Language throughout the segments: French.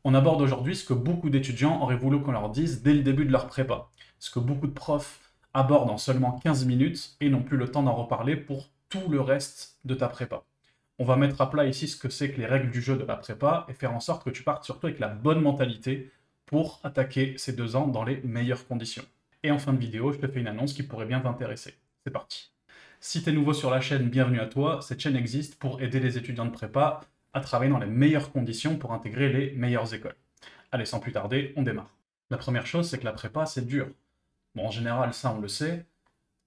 On aborde aujourd'hui ce que beaucoup d'étudiants auraient voulu qu'on leur dise dès le début de leur prépa. Ce que beaucoup de profs abordent en seulement 15 minutes et n'ont plus le temps d'en reparler pour tout le reste de ta prépa. On va mettre à plat ici ce que c'est que les règles du jeu de la prépa et faire en sorte que tu partes surtout avec la bonne mentalité pour attaquer ces 2 ans dans les meilleures conditions. Et en fin de vidéo, je te fais une annonce qui pourrait bien t'intéresser. C'est parti. Si tu es nouveau sur la chaîne, bienvenue à toi. Cette chaîne existe pour aider les étudiants de prépa à travailler dans les meilleures conditions pour intégrer les meilleures écoles. Allez, sans plus tarder, on démarre. La première chose, c'est que la prépa, c'est dur. Bon, en général, ça, on le sait.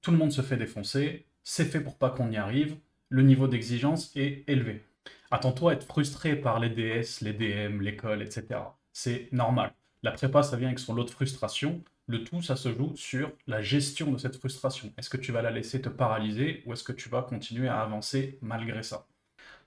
Tout le monde se fait défoncer. C'est fait pour pas qu'on y arrive. Le niveau d'exigence est élevé. Attends-toi à être frustré par les DS, les DM, l'école, etc. C'est normal. La prépa, ça vient avec son lot de frustration. Le tout, ça se joue sur la gestion de cette frustration. Est-ce que tu vas la laisser te paralyser ou est-ce que tu vas continuer à avancer malgré ça?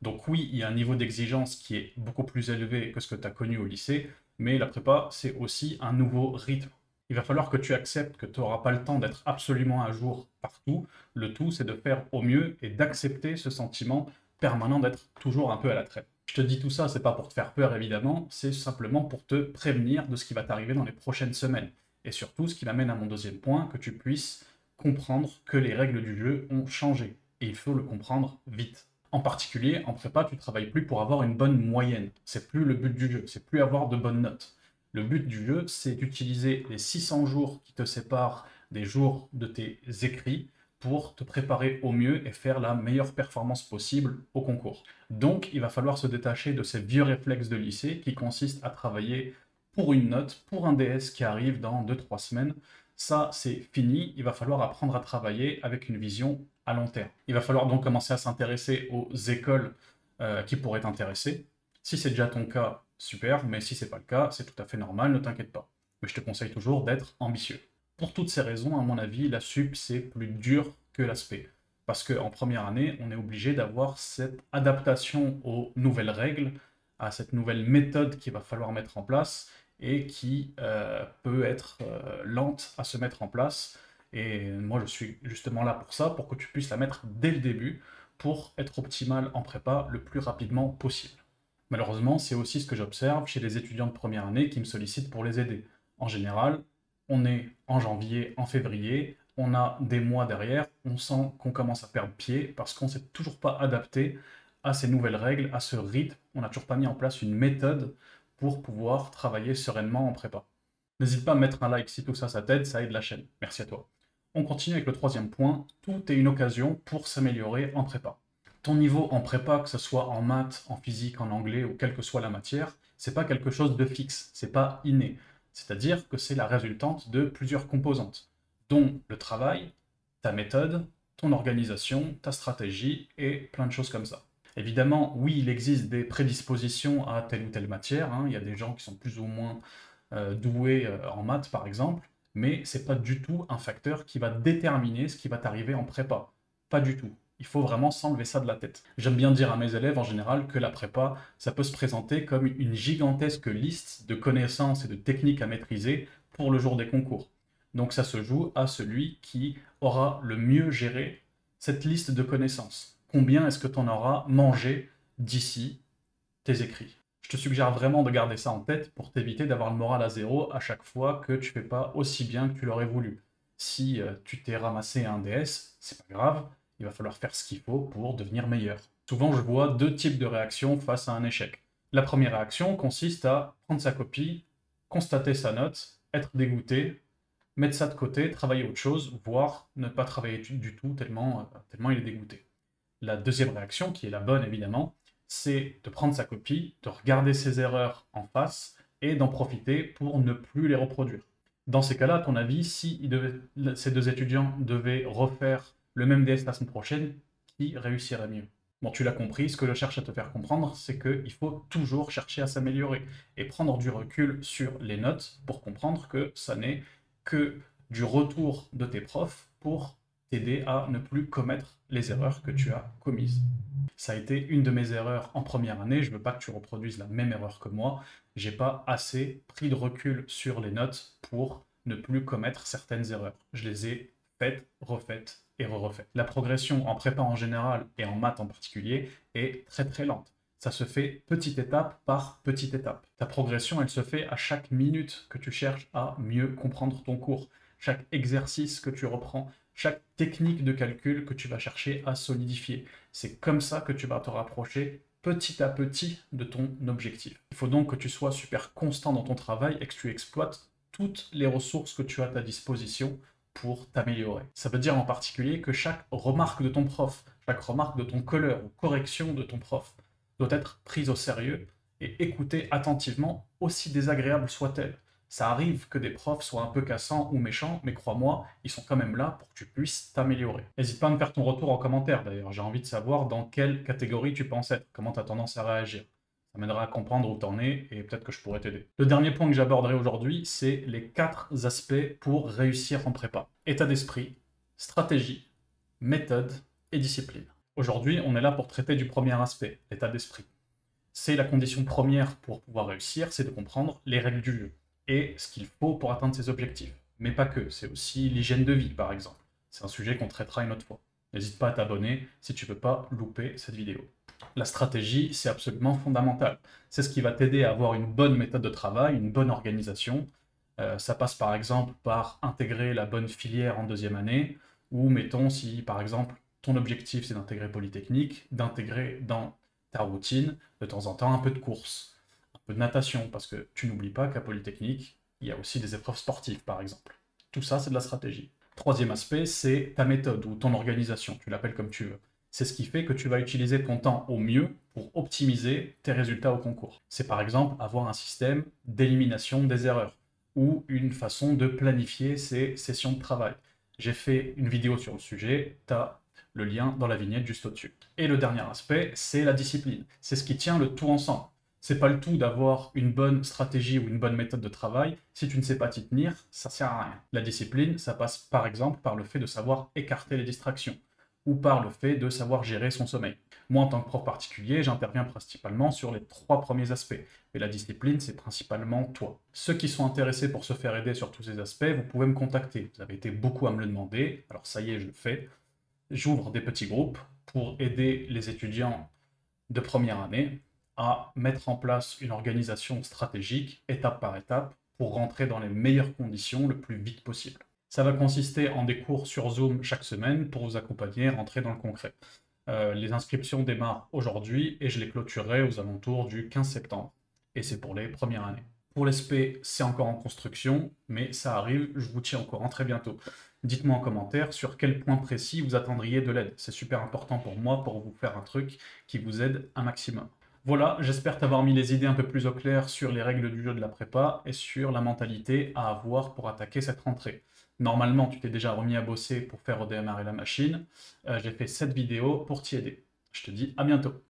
Donc oui, il y a un niveau d'exigence qui est beaucoup plus élevé que ce que tu as connu au lycée, mais la prépa, c'est aussi un nouveau rythme. Il va falloir que tu acceptes que tu n'auras pas le temps d'être absolument à jour partout. Le tout, c'est de faire au mieux et d'accepter ce sentiment permanent d'être toujours un peu à la traîne. Je te dis tout ça, c'est pas pour te faire peur évidemment, c'est simplement pour te prévenir de ce qui va t'arriver dans les prochaines semaines. Et surtout, ce qui m'amène à mon deuxième point, que tu puisses comprendre que les règles du jeu ont changé. Et il faut le comprendre vite. En particulier, en prépa, tu ne travailles plus pour avoir une bonne moyenne. C'est plus le but du jeu, c'est plus avoir de bonnes notes. Le but du jeu, c'est d'utiliser les 600 jours qui te séparent des jours de tes écrits pour te préparer au mieux et faire la meilleure performance possible au concours. Donc, il va falloir se détacher de ces vieux réflexes de lycée qui consistent à travailler pour une note, pour un DS qui arrive dans 2-3 semaines. Ça, c'est fini. Il va falloir apprendre à travailler avec une vision à long terme. Il va falloir donc commencer à s'intéresser aux écoles qui pourraient t'intéresser. Si c'est déjà ton cas, super, mais si c'est pas le cas, c'est tout à fait normal, ne t'inquiète pas. Mais je te conseille toujours d'être ambitieux. Pour toutes ces raisons, à mon avis, la sup, c'est plus dur que l'aspect. Parce qu'en première année, on est obligé d'avoir cette adaptation aux nouvelles règles, à cette nouvelle méthode qu'il va falloir mettre en place et qui peut être lente à se mettre en place. Et moi, je suis justement là pour ça, pour que tu puisses la mettre dès le début, pour être optimal en prépa le plus rapidement possible. Malheureusement, c'est aussi ce que j'observe chez les étudiants de première année qui me sollicitent pour les aider. En général, on est en janvier, en février, on a des mois derrière, on sent qu'on commence à perdre pied parce qu'on ne s'est toujours pas adapté à ces nouvelles règles, à ce rythme, on n'a toujours pas mis en place une méthode pour pouvoir travailler sereinement en prépa. N'hésite pas à mettre un like si tout ça, ça t'aide, ça aide la chaîne. Merci à toi. On continue avec le troisième point, tout est une occasion pour s'améliorer en prépa. Ton niveau en prépa, que ce soit en maths, en physique, en anglais ou quelle que soit la matière, c'est pas quelque chose de fixe, c'est pas inné. C'est-à-dire que c'est la résultante de plusieurs composantes, dont le travail, ta méthode, ton organisation, ta stratégie et plein de choses comme ça. Évidemment, oui, il existe des prédispositions à telle ou telle matière, hein. Il y a des gens qui sont plus ou moins doués en maths par exemple, mais c'est pas du tout un facteur qui va déterminer ce qui va t'arriver en prépa. Pas du tout. Il faut vraiment s'enlever ça de la tête. J'aime bien dire à mes élèves en général que la prépa, ça peut se présenter comme une gigantesque liste de connaissances et de techniques à maîtriser pour le jour des concours. Donc ça se joue à celui qui aura le mieux géré cette liste de connaissances. Combien est-ce que tu en auras mangé d'ici tes écrits? Je te suggère vraiment de garder ça en tête pour t'éviter d'avoir le moral à zéro à chaque fois que tu fais pas aussi bien que tu l'aurais voulu. Si tu t'es ramassé un DS, c'est pas grave, il va falloir faire ce qu'il faut pour devenir meilleur. Souvent, je vois deux types de réactions face à un échec. La première réaction consiste à prendre sa copie, constater sa note, être dégoûté, mettre ça de côté, travailler autre chose, voire ne pas travailler du tout tellement il est dégoûté. La deuxième réaction, qui est la bonne évidemment, c'est de prendre sa copie, de regarder ses erreurs en face et d'en profiter pour ne plus les reproduire. Dans ces cas-là, à ton avis, si ces deux étudiants devaient refaire le même DS la semaine prochaine, qui réussirait mieux? Bon, tu l'as compris, ce que je cherche à te faire comprendre, c'est qu'il faut toujours chercher à s'améliorer et prendre du recul sur les notes pour comprendre que ça n'est que du retour de tes profs pour t'aider à ne plus commettre les erreurs que tu as commises. Ça a été une de mes erreurs en première année, je ne veux pas que tu reproduises la même erreur que moi, j'ai pas assez pris de recul sur les notes pour ne plus commettre certaines erreurs. Je les ai faites, refaites et refaites. La progression en prépa en général et en maths en particulier est très très lente. Ça se fait petite étape par petite étape. Ta progression, elle se fait à chaque minute que tu cherches à mieux comprendre ton cours, chaque exercice que tu reprends, chaque technique de calcul que tu vas chercher à solidifier. C'est comme ça que tu vas te rapprocher petit à petit de ton objectif. Il faut donc que tu sois super constant dans ton travail et que tu exploites toutes les ressources que tu as à ta disposition pour t'améliorer. Ça veut dire en particulier que chaque remarque de ton prof, chaque remarque de ton colleur ou correction de ton prof doit être prise au sérieux et écoutée attentivement, aussi désagréable soit-elle. Ça arrive que des profs soient un peu cassants ou méchants, mais crois-moi, ils sont quand même là pour que tu puisses t'améliorer. N'hésite pas à me faire ton retour en commentaire d'ailleurs, j'ai envie de savoir dans quelle catégorie tu penses être, comment tu as tendance à réagir. Ça m'aidera à comprendre où tu en es et peut-être que je pourrais t'aider. Le dernier point que j'aborderai aujourd'hui, c'est les 4 aspects pour réussir en prépa. État d'esprit, stratégie, méthode et discipline. Aujourd'hui, on est là pour traiter du premier aspect, l'état d'esprit. C'est la condition première pour pouvoir réussir, c'est de comprendre les règles du jeu et ce qu'il faut pour atteindre ses objectifs. Mais pas que, c'est aussi l'hygiène de vie, par exemple. C'est un sujet qu'on traitera une autre fois. N'hésite pas à t'abonner si tu ne veux pas louper cette vidéo. La stratégie, c'est absolument fondamental. C'est ce qui va t'aider à avoir une bonne méthode de travail, une bonne organisation. Ça passe par exemple par intégrer la bonne filière en deuxième année, ou mettons si par exemple ton objectif c'est d'intégrer Polytechnique, d'intégrer dans ta routine de temps en temps un peu de course, un peu de natation, parce que tu n'oublies pas qu'à Polytechnique, il y a aussi des épreuves sportives par exemple. Tout ça c'est de la stratégie. Troisième aspect, c'est ta méthode ou ton organisation, tu l'appelles comme tu veux. C'est ce qui fait que tu vas utiliser ton temps au mieux pour optimiser tes résultats au concours. C'est par exemple avoir un système d'élimination des erreurs ou une façon de planifier ses sessions de travail. J'ai fait une vidéo sur le sujet, tu as le lien dans la vignette juste au-dessus. Et le dernier aspect, c'est la discipline. C'est ce qui tient le tout ensemble. C'est pas le tout d'avoir une bonne stratégie ou une bonne méthode de travail. Si tu ne sais pas t'y tenir, ça sert à rien. La discipline, ça passe par exemple par le fait de savoir écarter les distractions ou par le fait de savoir gérer son sommeil. Moi, en tant que prof particulier, j'interviens principalement sur les 3 premiers aspects. Et la discipline, c'est principalement toi. Ceux qui sont intéressés pour se faire aider sur tous ces aspects, vous pouvez me contacter. Vous avez été beaucoup à me le demander, alors ça y est, je le fais. J'ouvre des petits groupes pour aider les étudiants de première année à mettre en place une organisation stratégique, étape par étape, pour rentrer dans les meilleures conditions le plus vite possible. Ça va consister en des cours sur Zoom chaque semaine pour vous accompagner et rentrer dans le concret. Les inscriptions démarrent aujourd'hui et je les clôturerai aux alentours du 15 septembre. Et c'est pour les premières années. Pour l'ESP, c'est encore en construction, mais ça arrive, je vous tiens au courant très bientôt. Dites-moi en commentaire sur quel point précis vous attendriez de l'aide. C'est super important pour moi pour vous faire un truc qui vous aide un maximum. Voilà, j'espère t'avoir mis les idées un peu plus au clair sur les règles du jeu de la prépa et sur la mentalité à avoir pour attaquer cette rentrée. Normalement, tu t'es déjà remis à bosser pour faire redémarrer la machine. J'ai fait cette vidéo pour t'y aider. Je te dis à bientôt.